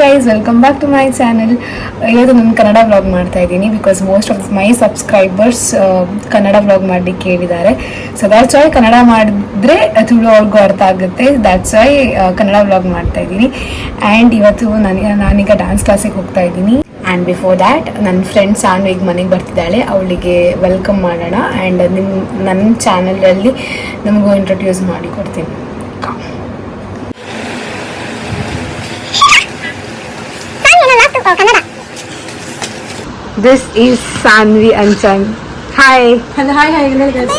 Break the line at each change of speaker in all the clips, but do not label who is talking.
Guys, welcome back to my channel. ಇವತ್ತು ನಾನು Kannada vlog ಮಾಡ್ತಾ ಇದ್ದೀನಿ because most of my subscribers Kannada vlog ಮಾಡಲಿಕ್ಕೆ ಹೇಳಿದ್ದಾರೆ. ಸೊ ದ್ಯಾಟ್ಸ್ ವೈ ಕನ್ನಡ ಮಾಡಿದ್ರೆ ತುಳು ಅವ್ರಿಗೂ ಅರ್ಥ ಆಗುತ್ತೆ. ದ್ಯಾಟ್ಸ್ ವೈ ಕನ್ನಡ ವ್ಲಾಗ್ ಮಾಡ್ತಾ ಇದ್ದೀನಿ. ಆ್ಯಂಡ್ ಇವತ್ತು ನಾನೀಗ ಡ್ಯಾನ್ಸ್ ಕ್ಲಾಸಿಗೆ ಹೋಗ್ತಾ ಇದ್ದೀನಿ. ಆ್ಯಂಡ್ ಬಿಫೋರ್ ದ್ಯಾಟ್ ನನ್ನ ಫ್ರೆಂಡ್ ಸಾನ್ವಿಗ್ ಮನೆಗೆ ಬರ್ತಿದ್ದಾಳೆ, ಅವಳಿಗೆ ವೆಲ್ಕಮ್ ಮಾಡೋಣ. ಆ್ಯಂಡ್ ನನ್ನ ಚಾನಲಲ್ಲಿ ನಮಗೂ ಇಂಟ್ರೊಡ್ಯೂಸ್ ಮಾಡಿ ಕೊಡ್ತೀನಿ. This is Sanvi Anchan. Hi.
Hello, hi. Hello, guys.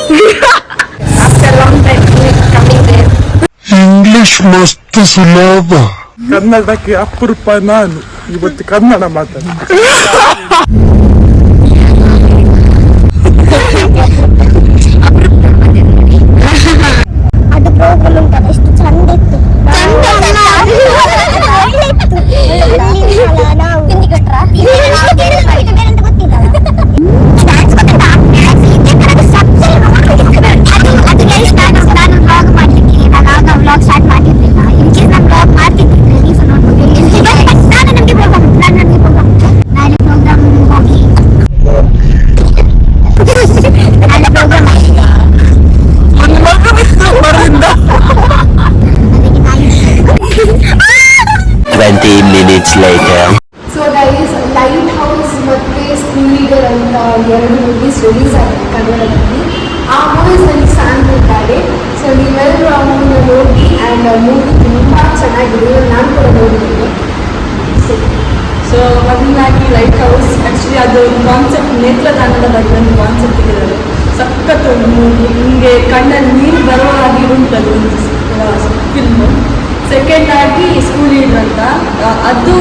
After a long time, we're coming there.
English ಮಸ್ತ್ ಸುಲಭ.
ಕನ್ನಡಕ್ಕೆ ಅಪರೂಪ ನಾನು ಇವತ್ತು ಕನ್ನಡ ಮಾತಾಡ್ತೀನಿ.
ಅದು ಪ್ರೋಗ್ರಾಮ್ ಉಂಟಲ್ಲ, ಎಷ್ಟು ಚಂದ ಇತ್ತು.
ಸೊ ಗೈಸ್, ಲೈಟ್ ಹೌಸ್ ಮತ್ತು ಸ್ಕೂಲ್ ಲೀಡರ್ ಅಂತ 2 ಮೂವೀಸ್ ರಿಲೀಸ್ ಆಗಿದೆ ಕನ್ನಡದಲ್ಲಿ. ಆ ಮೂವೀಸ್ನಲ್ಲಿ ಸ್ಯಾನ್ ಇದ್ದಾರೆ. ಸೊ ನೀವೆಲ್ಲರೂ ಆ ಮೂವಿನ ನೋಡಿ. ಆ್ಯಂಡ್ ಮೂವಿ ತುಂಬ ಚೆನ್ನಾಗಿದೆ, ನಾನು ಕೂಡ ನೋಡಿದ್ದೇನೆ.
ಸೊ ಮೊದಲಾಗಿ ಲೈಟ್ ಹೌಸ್ ಆ್ಯಕ್ಚುಲಿ ಅದು ಒಂದು ಕಾನ್ಸೆಪ್ಟ್, ನೇತ್ರದಾನದ ಬಗ್ಗೆ ಒಂದು ಕಾನ್ಸೆಪ್ಟ್ ಇದ್ದಾರೆ. ಸಖತ್ ಒಂದು ಮೂವಿ, ನಿಮಗೆ ಕಣ್ಣಲ್ಲಿ ನೀರು ಬರುವ ಹಾಗೆ ಉಂಟದು ಒಂದು ಫಿಲ್ಮು. ಸೆಕೆಂಡ್ ಆಗಿ ಸ್ಕೂಲ್ ಲೀಡರ್ ಅಂತ, ಅದು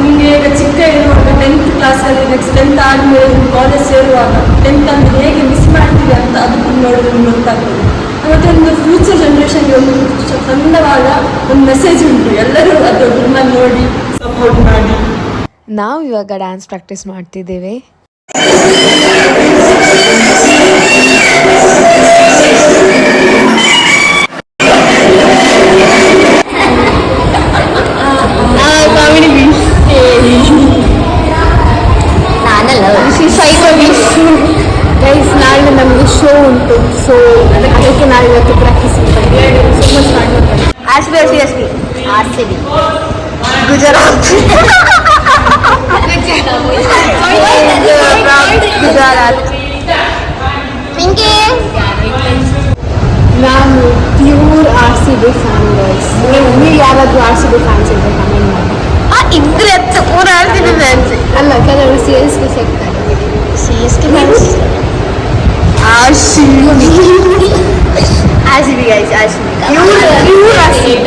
ನಿಮಗೆ ಈಗ ಚಿಕ್ಕ ಇರುವಾಗ 10th ಕ್ಲಾಸಲ್ಲಿ, ನೆಕ್ಸ್ಟ್ 10th ಆದಮೇಲೆ ಕಾಲೇಜ್ ಸೇರುವಾಗ 10th ಅಂತ ಹೇಗೆ ಮಿಸ್ ಮಾಡ್ತೀವಿ ಅಂತ ಅದು ನೋಡಿದ್ರೆ ನಿಮ್ಗೆ ಗೊತ್ತಾಗ್ತದೆ. ಮತ್ತು ಒಂದು ಫ್ಯೂಚರ್ ಜನ್ರೇಷನ್ಗೆ ಒಂದು ಚಂದವಾದ ಒಂದು ಮೆಸೇಜ್ ಉಂಟು. ಎಲ್ಲರೂ ಅದು ಫಿಲ್ಮ ನೋಡಿ ಸಪೋರ್ಟ್ ಮಾಡಿ.
ನಾವು ಇವಾಗ ಡ್ಯಾನ್ಸ್ ಪ್ರಾಕ್ಟೀಸ್ ಮಾಡ್ತಿದ್ದೇವೆ. ಗೈಸ್, ನಾಳೆ ನಮಗೆ ಶೋ ಉಂಟು. ಸೊ ಅದಕ್ಕೆ ನಾವು ಇವತ್ತು ಪ್ರಾಕ್ಟೀಸ್ ಮಾಡ್ತೀವಿ. ಸೊ ಮಚ್ ಮಾಡ್ತಾರೆ.
RCB ಗುಜರಾತ್
ನಾನು ಪ್ಯೂರ್ RCB ಫ್ಯಾನ್ ಗೈಸ್. ನೀವು ಯಾರಾದರೂ RCB ಫ್ಯಾನ್ಸ್ ಇದ್ದರೆ ಕಮೆಂಟ್ ಮಾಡಿ.
ಇದ್ರೆ ಪೂರ RCB ಫ್ಯಾನ್ಸ್
ಅಲ್ಲ, ಕೆಲವರು CSK ಸಿಗ್ತಾರೆ.
CSK fans RCB guys, RCB
pure RCB.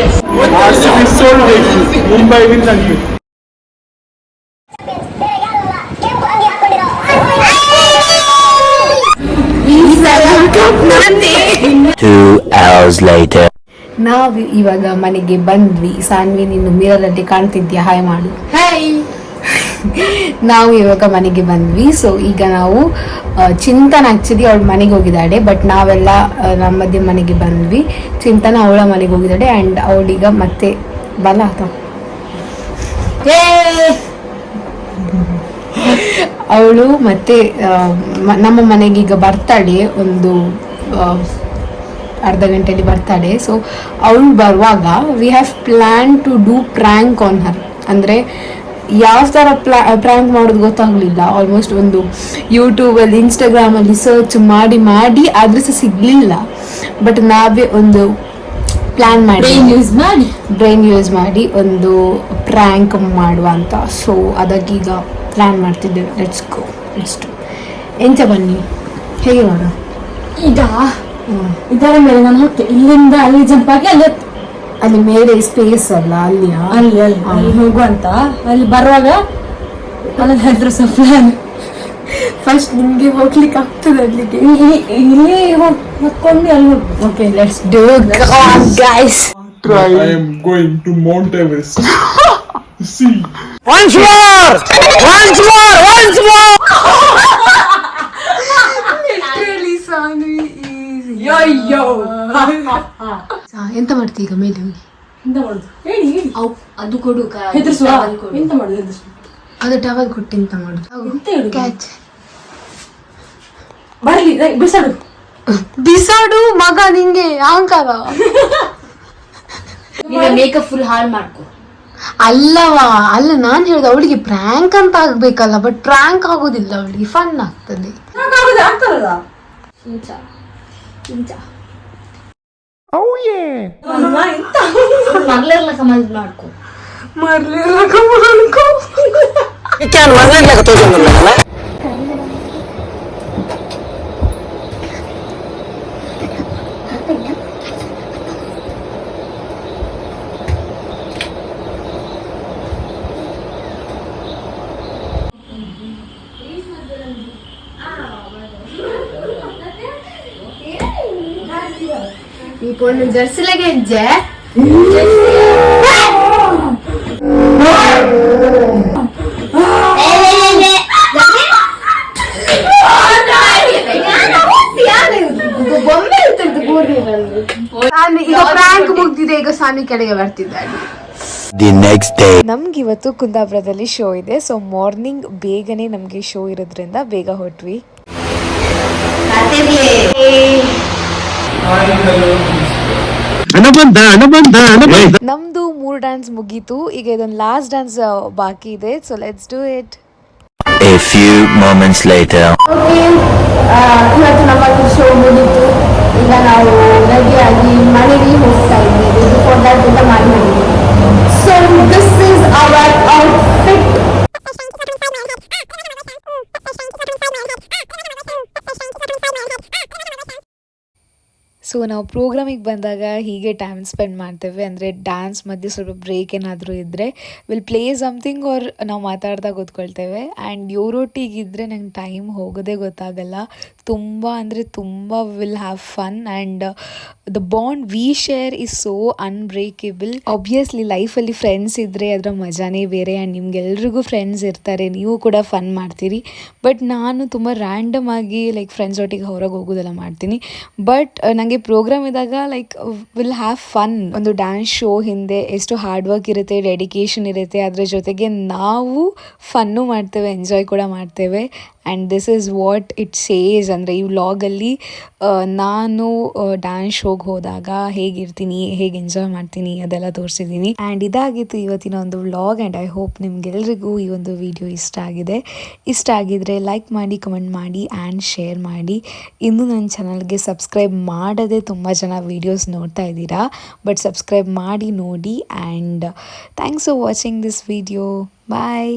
RCB sold Mumbai win ಆಗಿದೆ.
ನಾವು ಇವಾಗ ಮನೆಗೆ ಬಂದ್ವಿ. ಸಾನ್ವಿ, ನೀನು ಮಿರರಲ್ಲಿ ಕಾಣ್ತಿದ್ಯಾ? ಹಾಯ್ ಮಾಡು. ನಾವು ಇವಾಗ ಮನೆಗೆ ಬಂದ್ವಿ. ಸೊ ಈಗ ನಾವು ಚಿಂತನ ಆ್ಯಕ್ಚುಲಿ ಅವಳ ಮನೆಗೆ ಹೋಗಿದ್ದಾಳೆ, ಬಟ್ ನಾವೆಲ್ಲ ನಮ್ಮದೇ ಮನೆಗೆ ಬಂದ್ವಿ. ಚಿಂತನ ಅವಳ ಮನೆಗೆ ಹೋಗಿದ್ದಾಳೆ. ಆ್ಯಂಡ್ ಅವಳೀಗ ಮತ್ತೆ ಬಲ ಅವಳು ಮತ್ತೆ ನಮ್ಮ ಮನೆಗೆ ಈಗ ಬರ್ತಾಳೆ. ಒಂದು ಅರ್ಧ ಗಂಟೆಯಲ್ಲಿ ಬರ್ತಾಳೆ. ಸೊ ಅವಳು ಬರುವಾಗ we have plan to do prank on her. ಅಂದರೆ ಯಾವ ಥರ ಪ್ರ್ಯಾಂಕ್ ಮಾಡೋದು ಗೊತ್ತಾಗಲಿಲ್ಲ. ಆಲ್ಮೋಸ್ಟ್ ಒಂದು ಯೂಟ್ಯೂಬಲ್ಲಿ, ಇನ್ಸ್ಟಾಗ್ರಾಮಲ್ಲಿ ಸರ್ಚ್ ಮಾಡಿ ಆದರೂ ಸಹ ಸಿಗಲಿಲ್ಲ. ಬಟ್ ನಾವೇ ಒಂದು ಪ್ಲ್ಯಾನ್ ಮಾಡಿ ಬ್ರೈನ್ ಯೂಸ್ ಮಾಡಿ ಒಂದು ಪ್ರ್ಯಾಂಕ್ ಮಾಡುವ ಅಂತ. ಸೊ ಅದಕ್ಕೀಗ ಪ್ಲ್ಯಾನ್ ಮಾಡ್ತಿದ್ದೇವೆ. Let's go. ಎಂಚ ಬನ್ನಿ, ಹೇಗೆ ನೋಡು.
ಈಗ ಇದರ ಮೇಲೆ ನಾನು ಹೋಗ್ತೆ, ಇಲ್ಲಿಂದ ಅಲ್ಲಿ ಜಂಪ್ ಆಗಿ
ಅಲ್ಲಿ ಮೇಲೆ ಸ್ಪೇಸ್ ಅಲ್ಲ,
ಅಲ್ಲಿ ಹೋಗುವಂತ. ಅಲ್ಲಿ ಬರುವಾಗ ನನಗೆ ಹೆದ್ರ ಪ್ಲಾನ್.
ಫಸ್ಟ್ ನಿಮಗೆ ಹೋಗ್ಲಿಕ್ಕೆ ಆಗ್ತದೆ ಅಲ್ಲಿಗೆ.
ಇಲ್ಲಿ ಹೊತ್ಕೊಂಡು ಅಲ್ಲಿ ಹೋಗಿ.
Okay, let's do guys.
I am going to Mount Everest. See.
Once more.
Literally, Sanvi is
ಯೋ
ಎಂತ ಮಾಡ್ತೀವಿ ಈಗ ಮೇಲೆ ಹೋಗಿ?
ಎಂತ ಮಾಡುದು ಹೇಳಿ ಹೇಳಿ.
ಅದು ಕೊಡು
ಹೆದರ್ಸುವ ಎಂತ ಮಾಡುದು ಹೆದರ್ಸು.
ಅದು ಟವಲ್ ಕೊಟ್ಟು ಎಂತ ಮಾಡುದು
ಎಂತ ಹೇಳುದು
ಕ್ಯಾಚ್
ಬರ್ಲಿ ಬಿಸಾಡು.
ಬಿಸಾಡು ಮಗ, ನಿಂಗೆ ಅಹಂಕಾರ.
ಮೇಕಪ್ ಫುಲ್ ಹಾಳು ಮಾಡ್ಕೊ.
ಅಲ್ಲವಾ, ಅಲ್ಲ ನಾನ್ ಹೇಳ್ದೆ ಅವಳಿಗೆ ಪ್ರ್ಯಾಂಕ್ ಅಂತ ಆಗ್ಬೇಕಲ್ಲ, ಬಟ್ ಪ್ರ್ಯಾಂಕ್ ಆಗೋದಿಲ್ಲ, ಅವಳಿಗೆ ಫನ್ ಆಗ್ತದೆ.
ಆಗ್ತಾರಲ್ಲ
ಮಗ್ಳೆಲ್ಲ ಕಮಲ್ ಮಾಡ್ಕೊ.
ಈ ಪೊಣ್ಣು ಜರ್ಸಿಲಾಗೆ ಹೆಜ್ಜೆ ಈಗ ಪ್ರ್ಯಾಂಕ್ ಮುಗ್ದಿದೆ, ಈಗ ಸಾನಿ ಕೆಳಗೆ ಬರ್ತಿದ್ದಾಳೆ.
ನಮ್ಗೆ ಇವತ್ತು ಕುಂದಾಪುರದಲ್ಲಿ ಶೋ ಇದೆ. ಸೊ ಮಾರ್ನಿಂಗ್ ಬೇಗನೆ ನಮಗೆ ಶೋ ಇರೋದ್ರಿಂದ ಬೇಗ ಹೊಟ್ವಿ. ನಮ್ದು 3 ಡ್ಯಾನ್ಸ್ ಮುಗೀತು, ಈಗ ಇದೊಂದು ಲಾಸ್ಟ್ ಡ್ಯಾನ್ಸ್ ಬಾಕಿ ಇದೆ. So let's do it.
A few moments later.
ಇವತ್ತು ನಮ್ಮದು ಶೋ ಮುಗೀತು. ಈಗ ನಾವು ರೆಡಿಯಾಗಿ ಮನೆಗೆ ಹೋಗ್ತಾ ಇದ್ದೀವಿ. ಬಿಫೋರ್ ದಟ್ ಊಟ ಮಾಡಿ. So this is our outfit.
So ನಾವು ಪ್ರೋಗ್ರಾಮಿಗೆ ಬಂದಾಗ ಹೀಗೆ ಟೈಮ್ ಸ್ಪೆಂಡ್ ಮಾಡ್ತೇವೆ. ಅಂದರೆ ಡ್ಯಾನ್ಸ್ ಮಧ್ಯೆ ಸ್ವಲ್ಪ ಬ್ರೇಕ್ ಏನಾದರೂ ಇದ್ದರೆ ವಿಲ್ ಪ್ಲೇ ಸಮಥಿಂಗ್ ಆರ್ ನಾವು ಮಾತಾಡ್ತಾ ಕೂತ್ಕೊಳ್ತೇವೆ. ಆ್ಯಂಡ್ ಇವರೊಟ್ಟಿಗಿದ್ರೆ ನಂಗೆ ಟೈಮ್ ಹೋಗೋದೇ ಗೊತ್ತಾಗಲ್ಲ. ತುಂಬ ಅಂದರೆ ತುಂಬ will have fun and the bond V share is so unbreakable. Obviously ಲೈಫಲ್ಲಿ ಫ್ರೆಂಡ್ಸ್ ಇದ್ದರೆ ಅದರ ಮಜಾನೇ ಬೇರೆ. ಆ್ಯಂಡ್ ನಿಮ್ಗೆಲ್ರಿಗೂ ಫ್ರೆಂಡ್ಸ್ ಇರ್ತಾರೆ, ನೀವು ಕೂಡ ಫನ್ ಮಾಡ್ತೀರಿ. ಬಟ್ ನಾನು ತುಂಬ ರ್ಯಾಂಡಮ್ ಆಗಿ ಲೈಕ್ ಫ್ರೆಂಡ್ಸ್ ಒಟ್ಟಿಗೆ ಹೊರಗೆ ಹೋಗೋದೆಲ್ಲ ಮಾಡ್ತೀನಿ. ಬಟ್ ನನಗೆ ಪ್ರೋಗ್ರಾಮ್ ಇದ್ದಾಗ ಲೈಕ್ ವಿಲ್ ಹ್ಯಾವ್ ಫನ್. ಒಂದು ಡ್ಯಾನ್ಸ್ ಶೋ ಹಿಂದೆ ಎಷ್ಟು ಹಾರ್ಡ್ ವರ್ಕ್ ಇರುತ್ತೆ, ಡೆಡಿಕೇಶನ್ ಇರುತ್ತೆ, ಅದರ ಜೊತೆಗೆ ನಾವು ಫನ್ನು ಮಾಡ್ತೇವೆ, ಎಂಜಾಯ್ ಕೂಡ ಮಾಡ್ತೇವೆ. And this is what it says. ಅಂದರೆ ಈ ವ್ಲಾಗಲ್ಲಿ ನಾನು ಡ್ಯಾನ್ಸ್ ಶೋಗೆ ಹೋದಾಗ ಹೇಗಿರ್ತೀನಿ, ಹೇಗೆ ಎಂಜಾಯ್ ಮಾಡ್ತೀನಿ ಅದೆಲ್ಲ ತೋರಿಸಿದ್ದೀನಿ. ಆ್ಯಂಡ್ ಇದಾಗಿತ್ತು ಇವತ್ತಿನ ಒಂದು ವ್ಲಾಗ್. ಆ್ಯಂಡ್ ಐ ಹೋಪ್ ನಿಮ್ಗೆಲ್ರಿಗೂ ಈ ಒಂದು ವಿಡಿಯೋ ಇಷ್ಟ ಆಗಿದೆ. ಇಷ್ಟ ಆಗಿದ್ರೆ ಲೈಕ್ ಮಾಡಿ, ಕಮೆಂಟ್ ಮಾಡಿ ಆ್ಯಂಡ್ ಶೇರ್ ಮಾಡಿ. ಇನ್ನೂ ನನ್ನ ಚಾನಲ್ಗೆ ಸಬ್ಸ್ಕ್ರೈಬ್ ಮಾಡದೆ ತುಂಬ ಜನ ವೀಡಿಯೋಸ್ ನೋಡ್ತಾ ಇದ್ದೀರಾ, ಬಟ್ ಸಬ್ಸ್ಕ್ರೈಬ್ ಮಾಡಿ ನೋಡಿ. And thanks for watching this video. Bye.